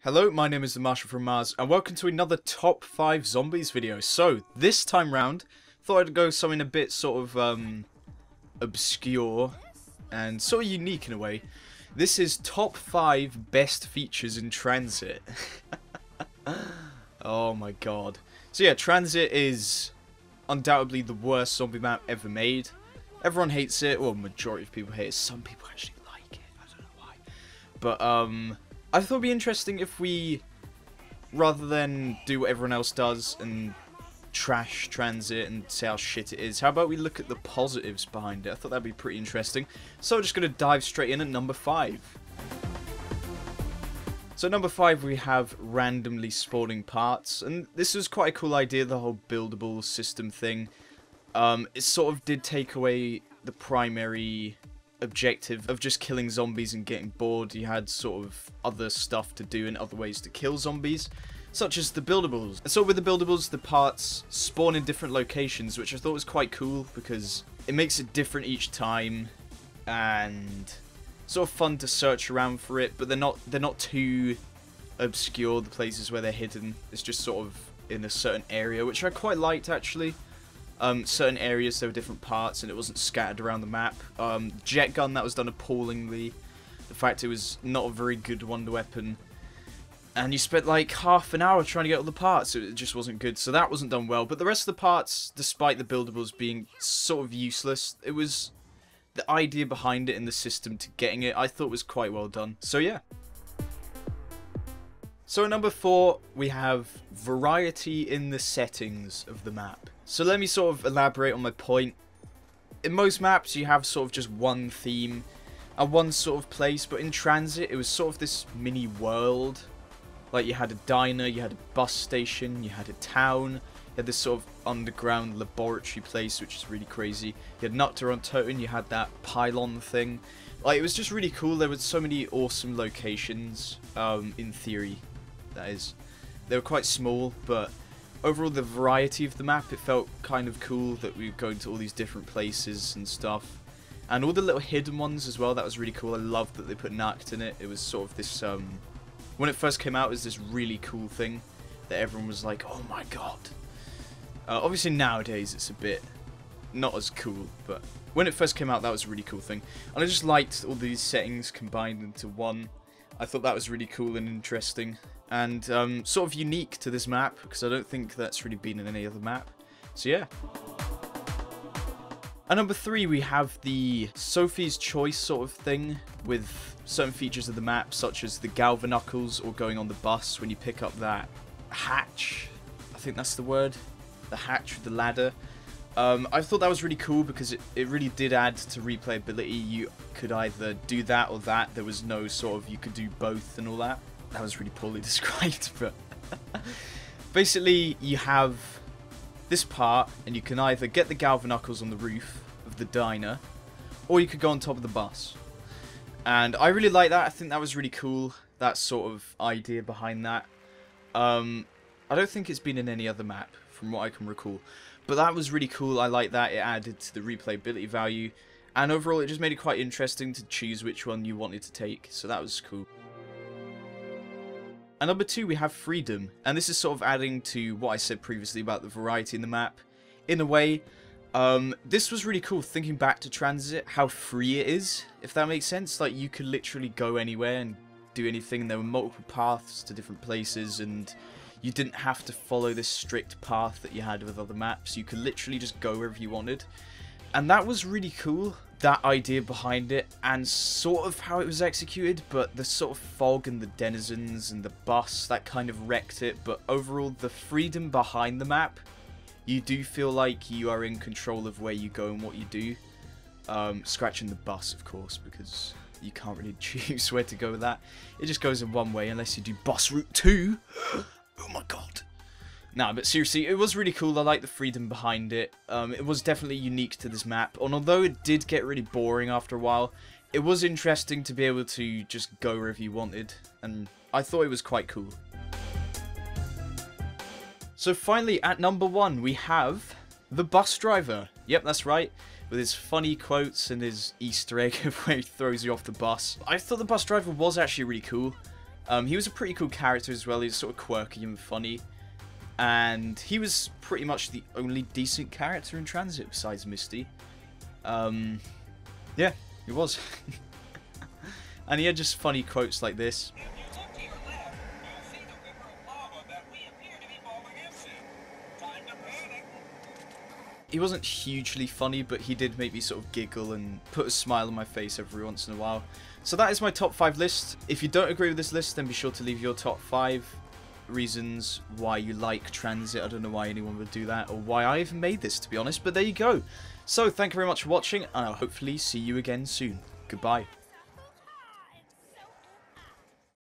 Hello, my name is the Marshal from Mars, and welcome to another top 5 zombies video. So, this time round, thought I'd go something a bit sort of, obscure, and sort of unique in a way. This is top 5 best features in Tranzit. Oh my god. So yeah, Tranzit is undoubtedly the worst zombie map ever made. Everyone hates it, well, majority of people hate it, some people actually like it, I don't know why. But, I thought it'd be interesting if we, rather than do what everyone else does and trash Tranzit and say how shit it is, how about we look at the positives behind it? I thought that'd be pretty interesting. So I'm just going to dive straight in at number 5. So at number 5 we have randomly spawning parts, and this was quite a cool idea, the whole buildable system thing. It sort of did take away the primary objective of just killing zombies and getting bored. You had sort of other stuff to do and other ways to kill zombies, such as the buildables. And so with the buildables, the parts spawn in different locations, which I thought was quite cool because it makes it different each time and sort of fun to search around for it, but they're not too obscure, the places where they're hidden. It's just sort of in a certain area, which I quite liked actually. Certain areas there were different parts and it wasn't scattered around the map. Jet gun, that was done appallingly. The fact it was not a very good wonder weapon. And you spent like half an hour trying to get all the parts, so it just wasn't good. So that wasn't done well. But the rest of the parts, despite the buildables being sort of useless, it was the idea behind it and the system to getting it, I thought was quite well done. So yeah. So at number 4, we have variety in the settings of the map. So let me sort of elaborate on my point. In most maps, you have sort of just one theme and one sort of place, but in Tranzit, it was sort of this mini world. Like you had a diner, you had a bus station, you had a town, you had this sort of underground laboratory place, which is really crazy. You had Nut Toronto, and you had that pylon thing. Like, it was just really cool. There were so many awesome locations, in theory. That is, they were quite small, but overall the variety of the map, it felt kind of cool that we were going to all these different places and stuff. And all the little hidden ones as well, that was really cool. I loved that they put Nacht in it. It was sort of this, when it first came out, it was this really cool thing that everyone was like, oh my god. Obviously nowadays it's a bit not as cool, but when it first came out, that was a really cool thing. And I just liked all these settings combined into one. I thought that was really cool and interesting. And sort of unique to this map, because I don't think that's really been in any other map. So yeah. At number 3, we have the Sophie's Choice sort of thing, with certain features of the map, such as the Galvanuckles, or going on the bus when you pick up that hatch. I think that's the word. The hatch with the ladder. I thought that was really cool because it really did add to replayability. You could either do that or that. There was no sort of, you could do both and all that. That was really poorly described, but basically you have this part and you can either get the Galvanuckles on the roof of the diner or you could go on top of the bus. And I really like that. I think that was really cool, that sort of idea behind that. I don't think it's been in any other map from what I can recall, but that was really cool. I like that. It added to the replayability value, and overall it just made it quite interesting to choose which one you wanted to take, so that was cool. At number 2, we have freedom, and this is sort of adding to what I said previously about the variety in the map. In a way, this was really cool, thinking back to Transit, how free it is, if that makes sense. Like, you could literally go anywhere and do anything, and there were multiple paths to different places, and you didn't have to follow this strict path that you had with other maps. You could literally just go wherever you wanted, and that was really cool. That idea behind it and sort of how it was executed, but the sort of fog and the denizens and the bus, that kind of wrecked it. But overall, the freedom behind the map, you do feel like you are in control of where you go and what you do. Scratching the bus, of course, because you can't really choose where to go with that. It just goes in one way unless you do bus route 2. Oh my god. Nah, but seriously, it was really cool. I like the freedom behind it. It was definitely unique to this map. And although it did get really boring after a while, it was interesting to be able to just go wherever you wanted. And I thought it was quite cool. So finally, at number 1, we have the bus driver. Yep, that's right. With his funny quotes and his Easter egg of where he throws you off the bus. I thought the bus driver was actually really cool. He was a pretty cool character as well. He was sort of quirky and funny. And he was pretty much the only decent character in Transit besides Misty. Yeah, he was. And he had just funny quotes like this. He wasn't hugely funny, but he did make me sort of giggle and put a smile on my face every once in a while. So that is my top 5 list. If you don't agree with this list, then be sure to leave your top 5 reasons why you like Transit. I don't know why anyone would do that, or why I even made this, to be honest, but there you go. So thank you very much for watching, and I'll hopefully see you again soon. Goodbye.